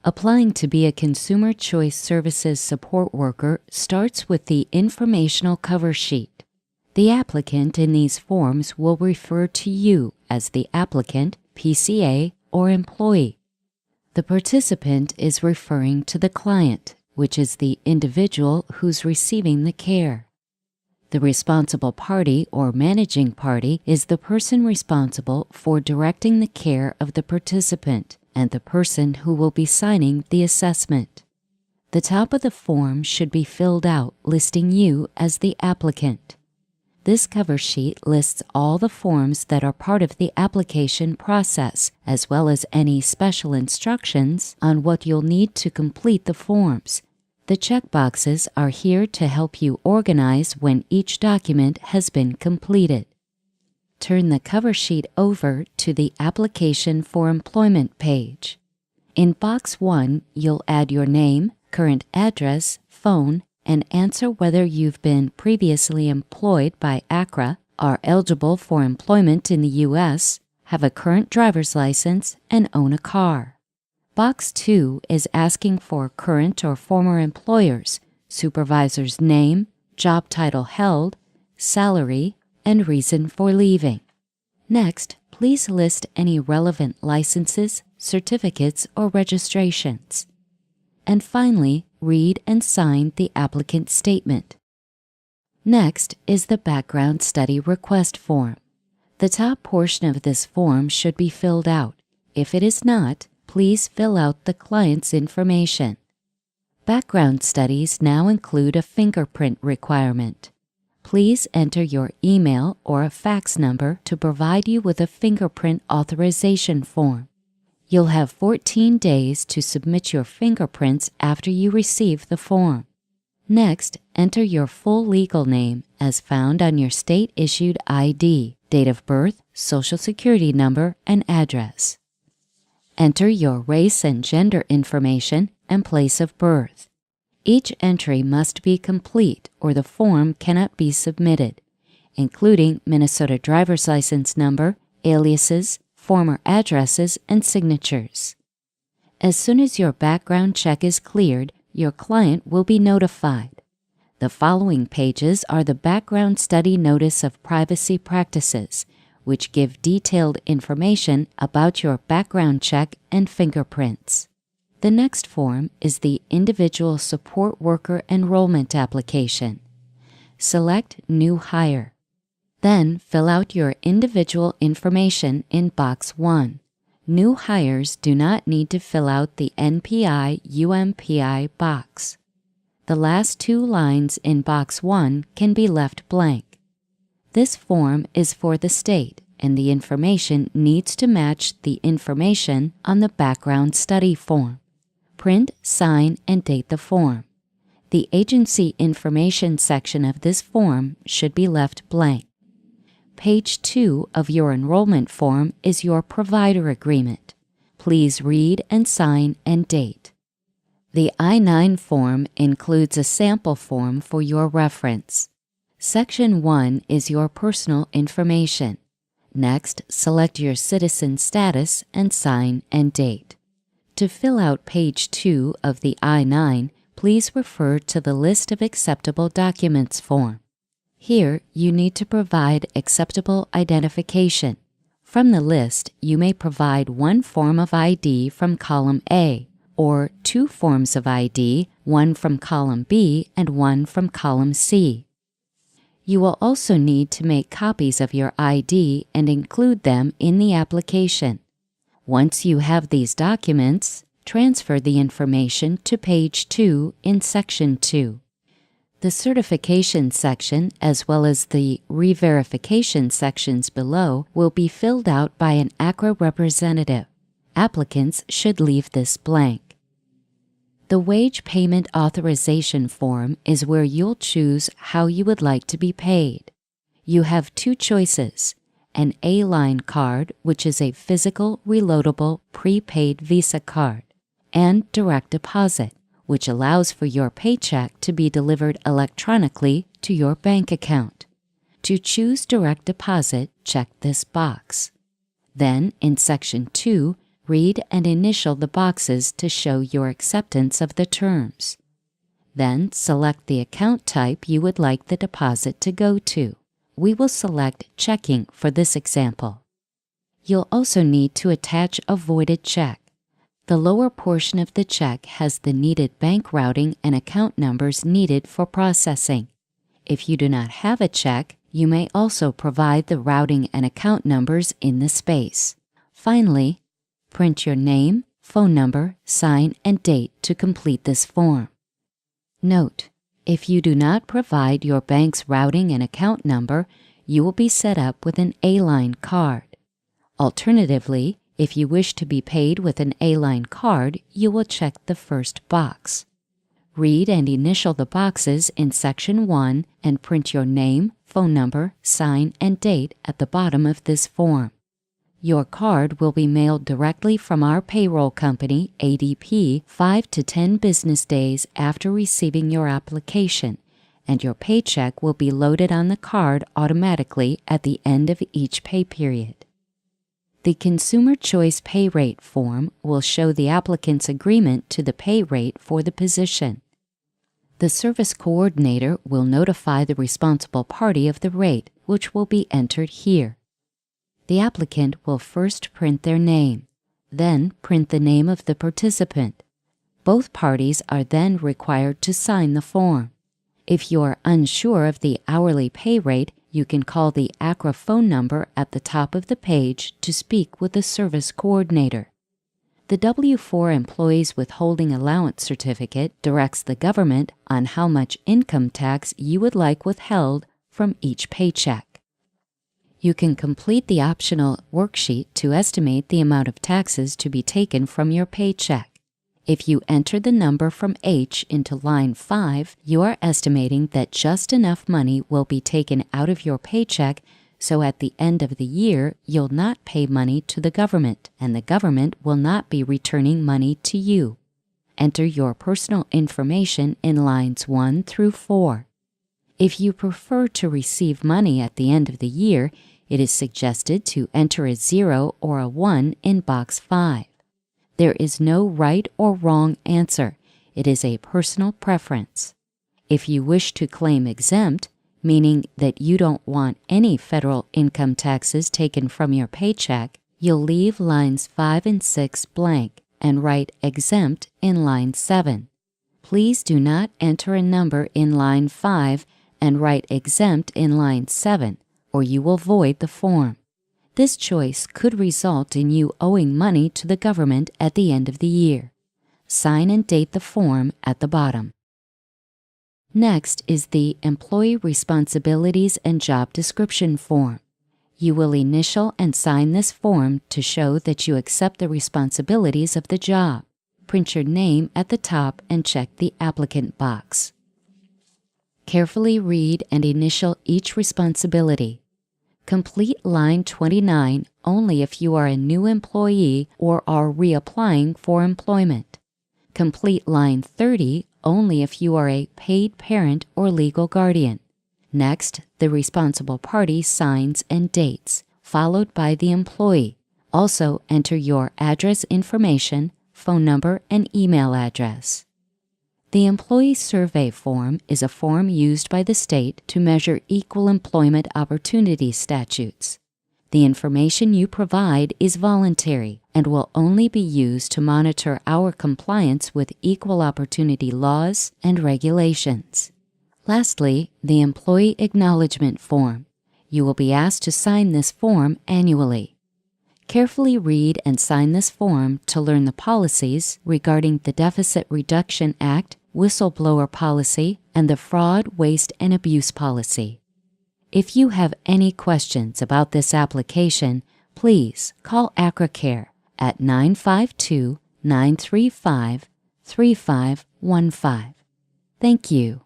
Applying to be a Consumer Choice Services support worker starts with the informational cover sheet. The applicant in these forms will refer to you as the applicant, PCA, or employee. The participant is referring to the client, which is the individual who's receiving the care. The responsible party or managing party is the person responsible for directing the care of the participant and the person who will be signing the assessment. The top of the form should be filled out listing you as the applicant. This cover sheet lists all the forms that are part of the application process, as well as any special instructions on what you'll need to complete the forms. The checkboxes are here to help you organize when each document has been completed. Turn the cover sheet over to the Application for Employment page. In Box 1, you'll add your name, current address, phone, and answer whether you've been previously employed by ACRA, are eligible for employment in the U.S., have a current driver's license, and own a car. Box 2 is asking for current or former employers, supervisor's name, job title held, salary, and reason for leaving. Next, please list any relevant licenses, certificates, or registrations. And finally, read and sign the applicant's statement. Next is the background study request form. The top portion of this form should be filled out. If it is not, please fill out the client's information. Background studies now include a fingerprint requirement. Please enter your email or a fax number to provide you with a fingerprint authorization form. You'll have 14 days to submit your fingerprints after you receive the form. Next, enter your full legal name as found on your state-issued ID, date of birth, social security number, and address. Enter your race and gender information and place of birth. Each entry must be complete or the form cannot be submitted, including Minnesota driver's license number, aliases, former addresses, and signatures. As soon as your background check is cleared, your client will be notified. The following pages are the background study notice of privacy practices, which give detailed information about your background check and fingerprints. The next form is the Individual Support Worker Enrollment Application. Select New Hire. Then fill out your individual information in Box 1. New hires do not need to fill out the NPI/UMPI box. The last two lines in Box 1 can be left blank. This form is for the state, and the information needs to match the information on the background study form. Print, sign, and date the form. The agency information section of this form should be left blank. Page 2 of your enrollment form is your provider agreement. Please read and sign and date. The I-9 form includes a sample form for your reference. Section 1 is your personal information. Next, select your citizen status and sign and date. To fill out page 2 of the I-9, please refer to the List of Acceptable Documents form. Here, you need to provide acceptable identification. From the list, you may provide one form of ID from column A, or two forms of ID, one from column B and one from column C. You will also need to make copies of your ID and include them in the application. Once you have these documents, transfer the information to page 2 in section 2. The certification section, as well as the re-verification sections below, will be filled out by an ACRA representative. Applicants should leave this blank. The Wage Payment Authorization form is where you'll choose how you would like to be paid. You have two choices: an A-line card, which is a physical, reloadable, prepaid Visa card, and direct deposit, which allows for your paycheck to be delivered electronically to your bank account. To choose direct deposit, check this box. Then, in Section 2, read and initial the boxes to show your acceptance of the terms. Then select the account type you would like the deposit to go to. We will select checking for this example. You'll also need to attach a voided check. The lower portion of the check has the needed bank routing and account numbers needed for processing. If you do not have a check, you may also provide the routing and account numbers in the space. Finally, print your name, phone number, sign, and date to complete this form. Note: if you do not provide your bank's routing and account number, you will be set up with an A-line card. Alternatively, if you wish to be paid with an A-line card, you will check the first box. Read and initial the boxes in Section 1 and print your name, phone number, sign, and date at the bottom of this form. Your card will be mailed directly from our payroll company, ADP, 5 to 10 business days after receiving your application, and your paycheck will be loaded on the card automatically at the end of each pay period. The Consumer Choice Pay Rate form will show the applicant's agreement to the pay rate for the position. The service coordinator will notify the responsible party of the rate, which will be entered here. The applicant will first print their name, then print the name of the participant. Both parties are then required to sign the form. If you are unsure of the hourly pay rate, you can call the ACRA phone number at the top of the page to speak with the service coordinator. The W-4 Employees Withholding Allowance Certificate directs the government on how much income tax you would like withheld from each paycheck. You can complete the optional worksheet to estimate the amount of taxes to be taken from your paycheck. If you enter the number from H into line 5, you are estimating that just enough money will be taken out of your paycheck, so at the end of the year, you'll not pay money to the government, and the government will not be returning money to you. Enter your personal information in lines 1 through 4. If you prefer to receive money at the end of the year, it is suggested to enter a 0 or a 1 in box 5. There is no right or wrong answer. It is a personal preference. If you wish to claim exempt, meaning that you don't want any federal income taxes taken from your paycheck, you'll leave lines 5 and 6 blank and write exempt in line 7. Please do not enter a number in line 5 and write exempt in line 7, or you will void the form. This choice could result in you owing money to the government at the end of the year. Sign and date the form at the bottom. Next is the Employee Responsibilities and Job Description form. You will initial and sign this form to show that you accept the responsibilities of the job. Print your name at the top and check the applicant box. Carefully read and initial each responsibility. Complete line 29 only if you are a new employee or are reapplying for employment. Complete line 30 only if you are a paid parent or legal guardian. Next, the responsible party signs and dates, followed by the employee. Also enter your address information, phone number, and email address. The Employee Survey Form is a form used by the state to measure equal employment opportunity statutes. The information you provide is voluntary and will only be used to monitor our compliance with equal opportunity laws and regulations. Lastly, the Employee Acknowledgement Form. You will be asked to sign this form annually. Carefully read and sign this form to learn the policies regarding the Deficit Reduction Act, whistleblower policy, and the Fraud, Waste, and Abuse policy. If you have any questions about this application, please call AcraCare at 952-935-3515. Thank you.